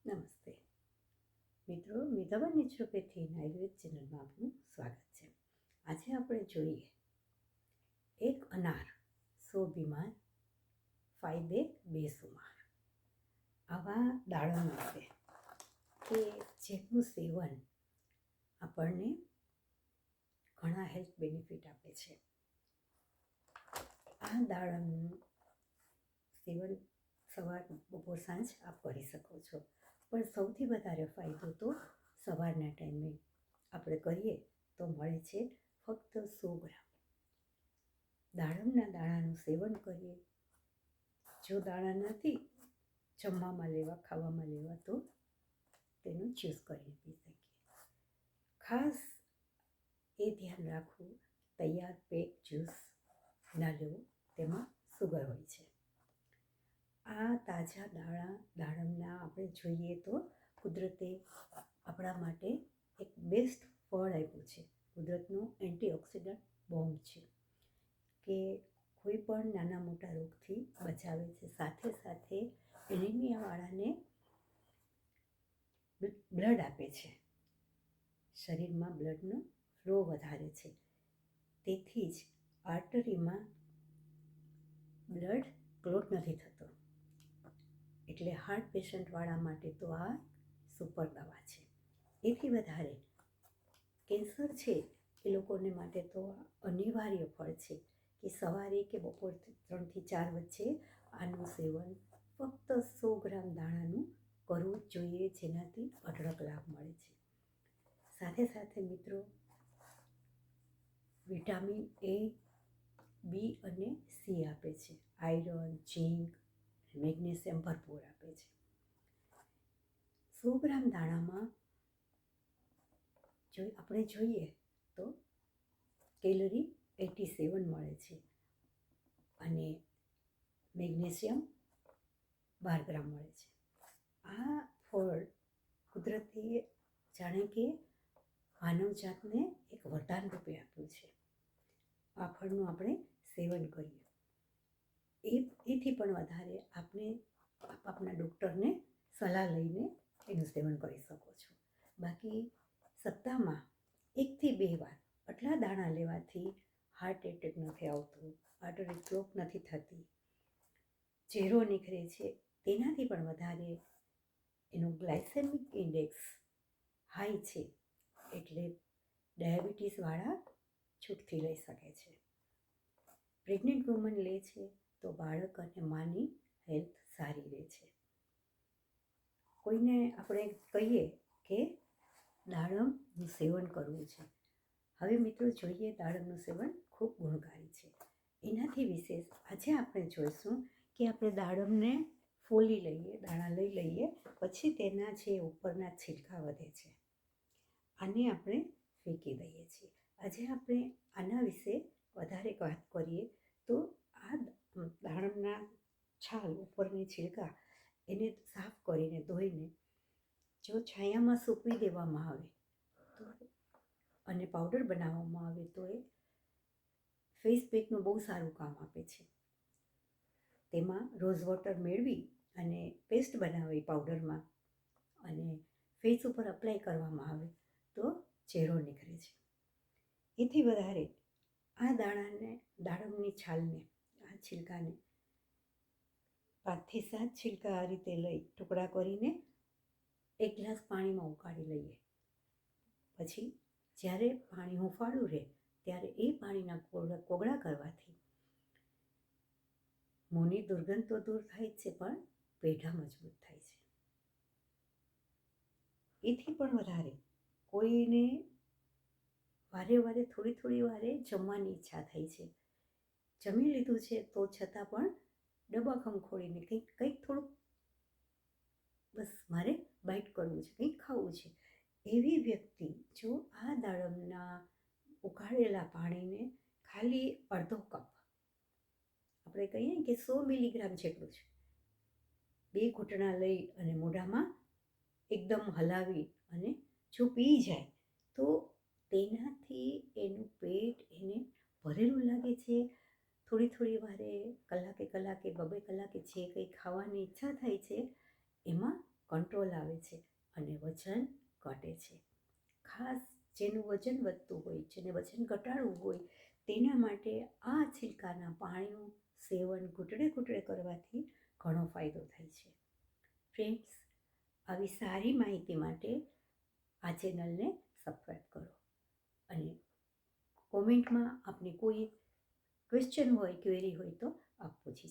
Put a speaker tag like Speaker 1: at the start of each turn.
Speaker 1: નમસ્તે મિત્રો, મિતાબા નેચરોપેથી આયુર્વેદ ચેનલમાં આપનું સ્વાગત છે. આજે આપણે જોઈએ એક અનાર 100 બીમાર, ફાયદે 200 આવા દાડમ વિશે કે જેનું સેવન આપણને ઘણા હેલ્થ બેનિફિટ આપે છે. આ દાડમનું સેવન સવાર, બપોર, સાંજ આપ કરી શકો છો, પણ સૌથી વધારે ફાયદો તો સવારના ટાઈમે આપણે કરીએ તો મળે છે. ફક્ત 100 ગ્રામ દાડમના દાણાનું સેવન કરીએ. જો દાણા નથી જમવામાં લેવા, ખાવામાં લેવા, તો તેનું જ્યુસ કરીને પી શકીએ. ખાસ એ ધ્યાન રાખવું, તૈયાર પેક જ્યુસ ના લેવું, તેમાં સુગર હોય છે. આ તાજા દાડમના આપણે જોઈએ તો કુદરતે આપણા માટે એક બેસ્ટ ફળ આપ્યું છે. કુદરતનું એન્ટીઓક્સિડન્ટ બોમ્બ છે કે કોઈ પણ નાના મોટા રોગથી બચાવે છે. સાથે સાથે એનિમિયાવાળાને બ્લડ આપે છે. શરીરમાં બ્લડનો ફ્લો વધારે છે. તેથી જ આર્ટરીમાં બ્લડ ક્લોટ નથી થતો. એટલે હાર્ટ પેશન્ટવાળા માટે તો આ સુપર દવા છે. એથી વધારે કેન્સર છે એ લોકોને માટે તો અનિવાર્ય ફળ છે કે સવારે કે બપોર 3 થી 4 વચ્ચે આનું સેવન ફક્ત 100 ગ્રામ દાણાનું કરવું જ જોઈએ, જેનાથી અઢળક લાભ મળે છે. સાથે સાથે મિત્રો, વિટામિન એ, બી અને સી આપે છે. આયરન, ઝીંક, મેગ્નેશિયમ ભરપૂર આપે છે. 100 ગ્રામ દાણામાં જો આપણે જોઈએ તો કેલરી 87 મળે છે અને મેગ્નેશિયમ 12 ગ્રામ મળે છે. આ ફળ કુદરતે જાણે કે માનવજાતને એક વરદાન રૂપે આપ્યું છે. આ ફળનું આપણે સેવન કરીએ. એથી પણ વધારે આપણે આપના ડૉક્ટરને સલાહ લઈને એનું સેવન કરી શકો છો. બાકી સપ્તાહમાં 1 થી 2 વાર આટલા દાણા લેવાથી હાર્ટ એટેક નથી આવતું, આર્ટરી બ્લોક નથી થતી, ચહેરો નીકળે છે. તેનાથી પણ વધારે એનું ગ્લાયસેમિક ઇન્ડેક્સ હાઈ છે, એટલે ડાયાબિટીસવાળા છૂટથી લઈ શકે છે. પ્રેગ્નન્ટ વુમન લે છે તો બાળક અને માની હેલ્થ સારી રહે છે. કોઈને આપણે કહીએ કે દાડમનું સેવન કરવું છે. હવે મિત્રો જોઈએ, દાડમનું સેવન ખૂબ ગુણકારી છે. એનાથી વિશેષ આજે આપણે જોઈશું કે આપણે દાડમને ફોલી લઈએ, દાણા લઈ લઈએ, પછી તેના જે ઉપરના છિલકા વધે છે આને આપણે ફેંકી દઈએ છીએ. આજે આપણે આના વિશે વધારે વાત કરીએ તો આ દાડમના છાલ, ઉપરની છિલકા, એને સાફ કરીને ધોઈને જો છાયામાં સૂકવી દેવામાં આવે તો અને પાવડર બનાવવામાં આવે તો એ ફેસ પેકનું બહુ સારું કામ આપે છે. તેમાં રોઝ વોટર મેળવી અને પેસ્ટ બનાવી પાવડરમાં અને ફેસ ઉપર અપ્લાય કરવામાં આવે તો ચહેરો નીકળે છે. એથી વધારે આ દાડમની છાલને, આ છિલકાને 5 થી 7 છિલકા આ રીતે લઈ ટુકડા કરીને 1 ગ્લાસ પાણીમાં ઉકાળી લઈએ. પછી જ્યારે પાણી હુંફાળું રહે ત્યારે એ પાણીના કોગળા કરવાથી મોંની દુર્ગંધ તો દૂર થાય છે, પણ પેઢા મજબૂત થાય છે. એથી પણ વધારે કોઈને વારે વારે થોડી વારે જમવાની ઈચ્છા થાય છે, જમી લીધું છે તો છતાં પણ ડબ્બા ખંખોળીને કંઈક થોડુંક, બસ મારે બાઇટ કરવું છે, કંઈક ખાવું છે, એવી વ્યક્તિ જો આ દાડમના ઉકાળેલા પાણીને ખાલી અડધો કપ, આપણે કહીએ કે 100 મિલીગ્રામ જેટલું છે, 2 ઘૂંટણા લઈ અને મોઢામાં એકદમ હલાવી અને જો પી જાય તો તેનાથી એનું પેટ એને ભરેલું લાગે છે. થોડી વારે, કલાકે 2 કલાકે જે કંઈ ખાવાની ઈચ્છા થાય છે એમાં કંટ્રોલ આવે છે અને વજન ઘટે છે. ખાસ જેનું વજન વધતું હોય, જેને વજન ઘટાડવું હોય, તેના માટે આ છીલકાના પાણીનું સેવન ઘૂંટડે ઘૂંટડે કરવાથી ઘણો ફાયદો થાય છે. ફ્રેન્ડ્સ, આવી સારી માહિતી માટે આ ચેનલને સબસ્ક્રાઈબ કરો અને કોમેન્ટમાં આપને કોઈ ક્વેશ્ચન હોય, ક્વેરી હોય તો આપ પૂછી